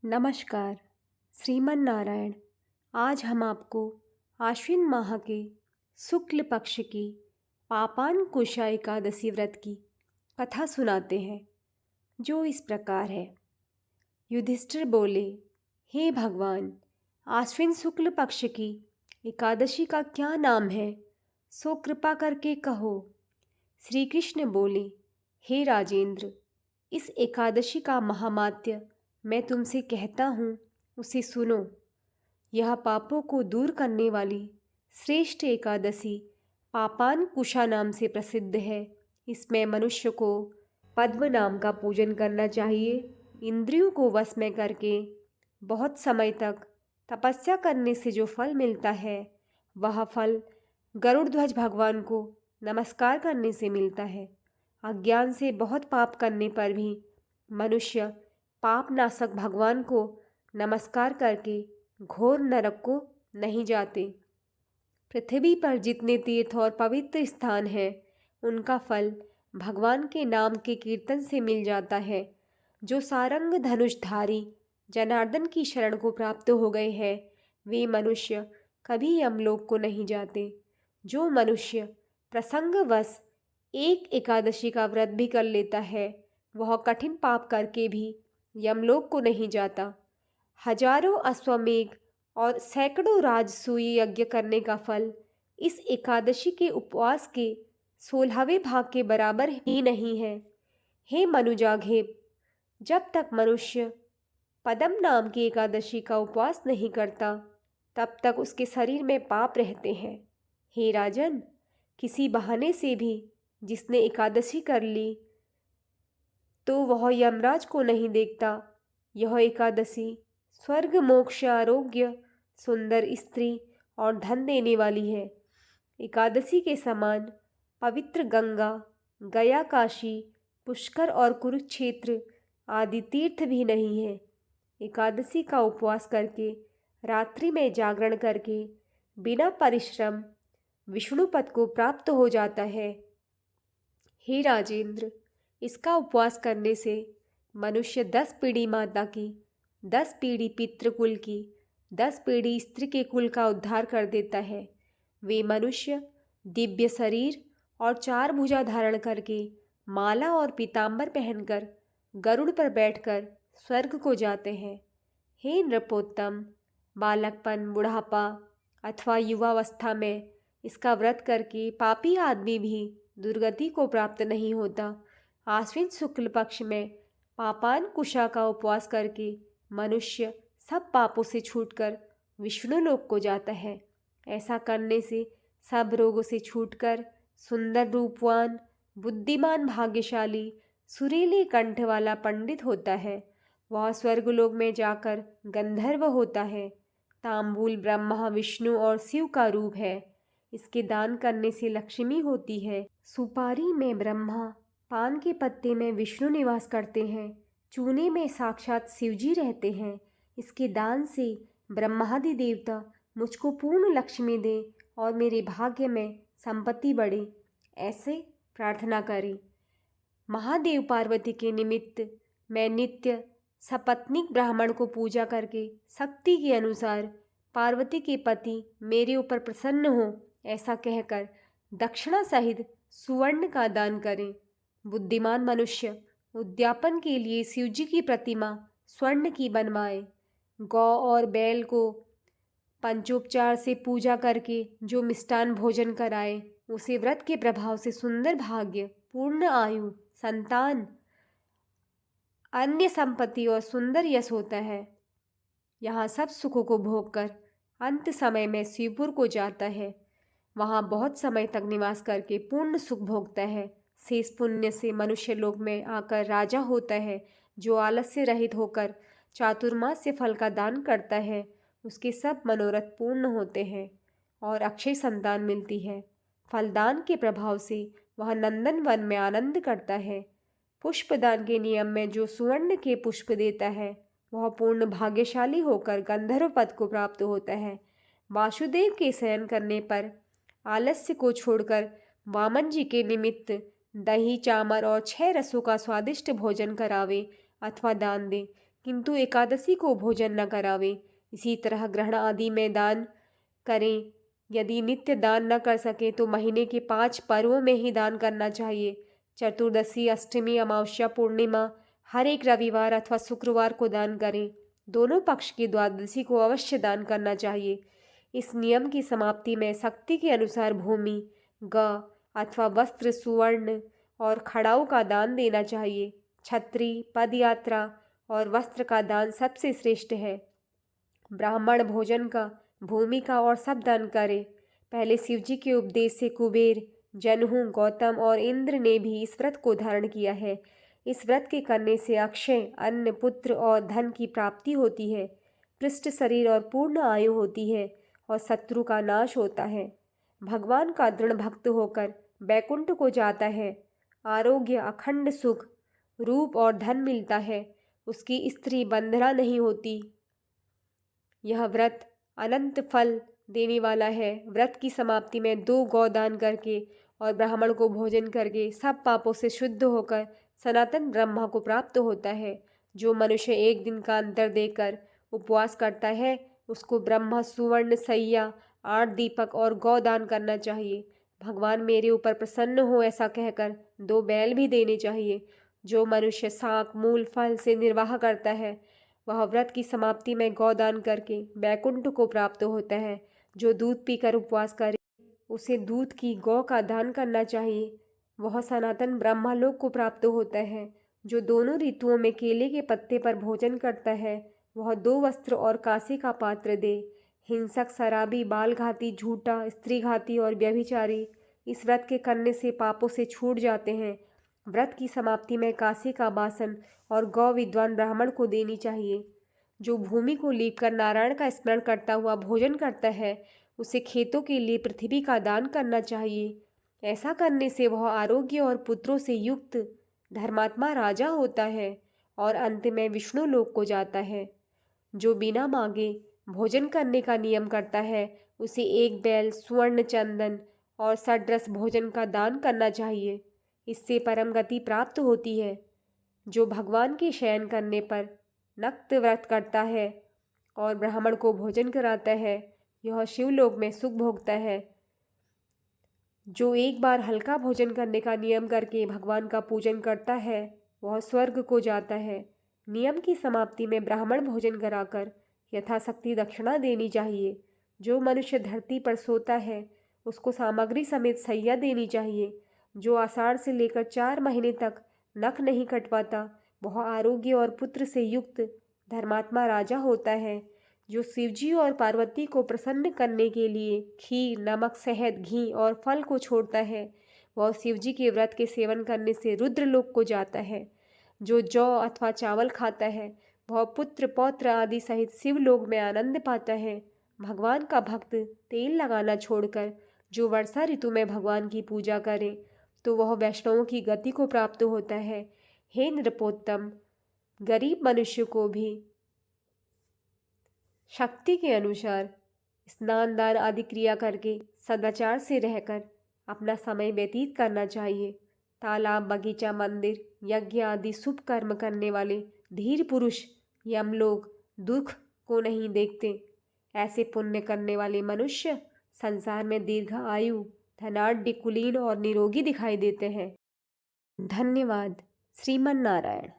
नमस्कार। श्रीमन नारायण। आज हम आपको आश्विन माह के शुक्ल पक्ष की पापानकुशा एकादशी व्रत की कथा सुनाते हैं, जो इस प्रकार है। युधिष्ठिर बोले, हे भगवान, आश्विन शुक्ल पक्ष की एकादशी का क्या नाम है, सो कृपा करके कहो। श्री कृष्ण बोले, हे राजेंद्र, इस एकादशी का महामात्य मैं तुमसे कहता हूँ, उसे सुनो। यह पापों को दूर करने वाली श्रेष्ठ एकादशी पापानकुशा नाम से प्रसिद्ध है। इसमें मनुष्य को पद्म नाम का पूजन करना चाहिए। इंद्रियों को वश में करके बहुत समय तक तपस्या करने से जो फल मिलता है, वह फल गरुड़ ध्वज भगवान को नमस्कार करने से मिलता है। अज्ञान से बहुत पाप करने पर भी मनुष्य पाप नाशक भगवान को नमस्कार करके घोर नरक को नहीं जाते। पृथ्वी पर जितने तीर्थ और पवित्र स्थान हैं, उनका फल भगवान के नाम के कीर्तन से मिल जाता है। जो सारंग धनुषधारी जनार्दन की शरण को प्राप्त हो गए हैं, वे मनुष्य कभी यमलोक को नहीं जाते। जो मनुष्य प्रसंगवश एक एकादशी का व्रत भी कर लेता है, वह कठिन पाप करके भी यमलोक को नहीं जाता। हजारों अश्वमेघ और सैकड़ों राजसूय यज्ञ करने का फल इस एकादशी के उपवास के 16वें भाग के बराबर ही नहीं है। हे मनुजाघेब, जब तक मनुष्य पद्म नाम की एकादशी का उपवास नहीं करता, तब तक उसके शरीर में पाप रहते हैं। हे राजन, किसी बहाने से भी जिसने एकादशी कर ली, तो वह यमराज को नहीं देखता। यह एकादशी स्वर्ग, मोक्ष, आरोग्य, सुंदर स्त्री और धन देने वाली है। एकादशी के समान पवित्र गंगा, गया, काशी, पुष्कर और कुरुक्षेत्र आदि तीर्थ भी नहीं है। एकादशी का उपवास करके, रात्रि में जागरण करके, बिना परिश्रम विष्णु पद को प्राप्त हो जाता है। हे राजेंद्र, इसका उपवास करने से मनुष्य 10 पीढ़ी माता की, 10 पीढ़ी पितृकुल की, 10 पीढ़ी स्त्री के कुल का उद्धार कर देता है। वे मनुष्य दिव्य शरीर और 4 भुजा धारण करके, माला और पीतांबर पहनकर, गरुड़ पर बैठकर स्वर्ग को जाते हैं। हे नृपोत्तम, बालकपन, बुढ़ापा अथवा युवावस्था में इसका व्रत करके पापी आदमी भी दुर्गति को प्राप्त नहीं होता। आश्विन शुक्ल पक्ष में पापानकुशा का उपवास करके मनुष्य सब पापों से छूटकर विष्णु लोक को जाता है। ऐसा करने से सब रोगों से छूटकर सुंदर, रूपवान, बुद्धिमान, भाग्यशाली, सुरीले कंठ वाला पंडित होता है। वह स्वर्गलोक में जाकर गंधर्व होता है। तांबूल ब्रह्मा, विष्णु और शिव का रूप है। इसके दान करने से लक्ष्मी होती है। सुपारी में ब्रह्मा, पान के पत्ते में विष्णु निवास करते हैं, चूने में साक्षात शिवजी रहते हैं। इसके दान से ब्रह्मादि देवता मुझको पूर्ण लक्ष्मी दे और मेरे भाग्य में संपत्ति बढ़े, ऐसे प्रार्थना करें। महादेव पार्वती के निमित्त मैं नित्य सपत्नीक ब्राह्मण को पूजा करके शक्ति के अनुसार पार्वती के पति मेरे ऊपर प्रसन्न हो, ऐसा कहकर दक्षिणा सहित सुवर्ण का दान करें। बुद्धिमान मनुष्य उद्यापन के लिए शिवजी की प्रतिमा स्वर्ण की बनवाए। गौ और बैल को पंचोपचार से पूजा करके जो मिष्टान भोजन कराए, उसे व्रत के प्रभाव से सुंदर भाग्य, पूर्ण आयु, संतान, अन्य संपत्ति और सुंदर यश होता है। यहाँ सब सुखों को भोगकर अंत समय में शिवपुर को जाता है। वहाँ बहुत समय तक निवास करके पूर्ण सुख भोगता है। शेष पुण्य से मनुष्य लोक में आकर राजा होता है। जो आलस्य रहित होकर चातुर्मास्य फल का दान करता है, उसके सब मनोरथ पूर्ण होते हैं और अक्षय संतान मिलती है। फलदान के प्रभाव से वह नंदन वन में आनंद करता है। पुष्पदान के नियम में जो सुवर्ण के पुष्प देता है, वह पूर्ण भाग्यशाली होकर गंधर्व पद को प्राप्त होता है। वासुदेव के शयन करने पर आलस्य को छोड़कर वामन जी के निमित्त दही, चामर और 6 रसों का स्वादिष्ट भोजन करावे अथवा दान दे, किंतु एकादशी को भोजन न करावें। इसी तरह ग्रहण आदि में दान करें। यदि नित्य दान न कर सके तो महीने के 5 पर्वों में ही दान करना चाहिए। चतुर्दशी, अष्टमी, अमावस्या, पूर्णिमा, हर एक रविवार अथवा शुक्रवार को दान करें। दोनों पक्ष की द्वादशी को अवश्य दान करना चाहिए। इस नियम की समाप्ति में शक्ति के अनुसार भूमि, ग अथवा वस्त्र, सुवर्ण और खड़ाऊ का दान देना चाहिए। छत्री, पदयात्रा और वस्त्र का दान सबसे श्रेष्ठ है। ब्राह्मण भोजन का, भूमि का और सब दान करे। पहले शिवजी के उपदेश से कुबेर, जनहू, गौतम और इंद्र ने भी इस व्रत को धारण किया है। इस व्रत के करने से अक्षय अन्न, पुत्र और धन की प्राप्ति होती है, पृष्ठ शरीर और पूर्ण आयु होती है और शत्रु का नाश होता है। भगवान का दृढ़ भक्त होकर बैकुंठ को जाता है। आरोग्य, अखंड सुख, रूप और धन मिलता है। उसकी स्त्री बंधना नहीं होती। यह व्रत अनंत फल देने वाला है। व्रत की समाप्ति में 2 गौदान करके और ब्राह्मण को भोजन करके सब पापों से शुद्ध होकर सनातन ब्रह्मा को प्राप्त होता है। जो मनुष्य 1 दिन का अंतर देकर उपवास करता है उसको ब्रह्मा सुवर्ण सैया, 8 दीपक और गौदान करना चाहिए। भगवान मेरे ऊपर प्रसन्न हो ऐसा कहकर 2 बैल भी देने चाहिए। जो मनुष्य शाक, मूल, फल से निर्वाह करता है वह व्रत की समाप्ति में गौदान करके बैकुंठ को प्राप्त होता है। जो दूध पीकर उपवास करे उसे दूध की गौ का दान करना चाहिए। वह सनातन ब्रह्मलोक को प्राप्त होता है। जो दोनों ऋतुओं में केले के पत्ते पर भोजन करता है वह 2 वस्त्र और कांसे का पात्र दे। हिंसक, शराबी, बालघाती, झूठा, स्त्रीघाती और व्यभिचारी इस व्रत के करने से पापों से छूट जाते हैं। व्रत की समाप्ति में कांसे का बासन और गौ विद्वान ब्राह्मण को देनी चाहिए। जो भूमि को लीपकर नारायण का स्मरण करता हुआ भोजन करता है उसे खेतों के लिए पृथ्वी का दान करना चाहिए। ऐसा करने से वह आरोग्य और पुत्रों से युक्त धर्मात्मा राजा होता है और अंत में विष्णु लोक को जाता है। जो बिना मांगे भोजन करने का नियम करता है उसे 1 बैल, स्वर्ण, चंदन और षड्रस भोजन का दान करना चाहिए। इससे परम गति प्राप्त होती है। जो भगवान के शयन करने पर नक्त व्रत करता है और ब्राह्मण को भोजन कराता है यह शिवलोक में सुख भोगता है। जो एक बार हल्का भोजन करने का नियम करके भगवान का पूजन करता है वह स्वर्ग को जाता है। नियम की समाप्ति में ब्राह्मण भोजन कराकर यथाशक्ति दक्षिणा देनी चाहिए। जो मनुष्य धरती पर सोता है उसको सामग्री समेत सैया देनी चाहिए। जो आषाढ़ से लेकर 4 महीने तक नख नहीं कटवाता वह आरोग्य और पुत्र से युक्त धर्मात्मा राजा होता है। जो शिवजी और पार्वती को प्रसन्न करने के लिए खीर, नमक, शहद, घी और फल को छोड़ता है वह शिवजी के व्रत के सेवन करने से रुद्रलोक को जाता है। जो जौ अथवा चावल खाता है वह पुत्र, पौत्र आदि सहित शिवलोक में आनंद पाता है। भगवान का भक्त तेल लगाना छोड़कर जो वर्षा ऋतु में भगवान की पूजा करे तो वह वैष्णवों की गति को प्राप्त होता है। हे नृपोत्तम, गरीब मनुष्य को भी शक्ति के अनुसार स्नान, दान आदि क्रिया करके सदाचार से रहकर अपना समय व्यतीत करना चाहिए। तालाब, बगीचा, मंदिर, यज्ञ आदि शुभ कर्म करने वाले धीर पुरुष यमलोक दुख को नहीं देखते। ऐसे पुण्य करने वाले मनुष्य संसार में दीर्घ आयु, धनाढ्य, कुलीन और निरोगी दिखाई देते हैं। धन्यवाद। श्रीमन नारायण।